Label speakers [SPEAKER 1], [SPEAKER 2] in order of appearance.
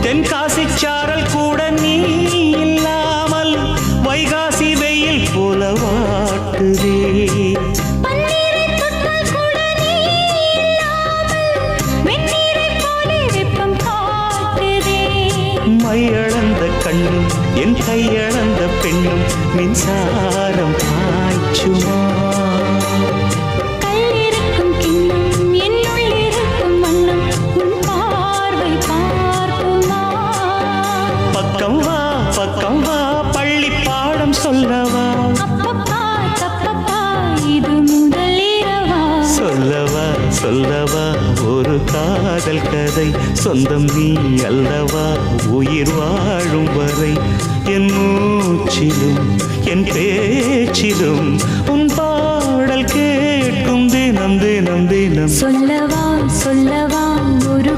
[SPEAKER 1] தென்காசி சாரல் கூட நீ இல்லாமல் வைகாசி வெயில் போல வாட்டுதே. மையளந்த கண்ணும் என் கையளந்த பெண்ணும் மின்சாரம் பாய்ச்சுமா. பக்கம் வா பக்கம் வா பள்ளி பாடம் சொல்லவா.
[SPEAKER 2] இது முதலிரவா.
[SPEAKER 1] சொல்லவா சொல்லவா ஒரு காதல் கதை. சொந்தம் நீ அல்லவா உயிர் வாழும் வரை. என் மூச்சிலும் என் பேச்சிலும் உன் பாடல் கேட்கும் தினம் தினம் தினம்.
[SPEAKER 2] சொல்லவா சொல்லவா ஒரு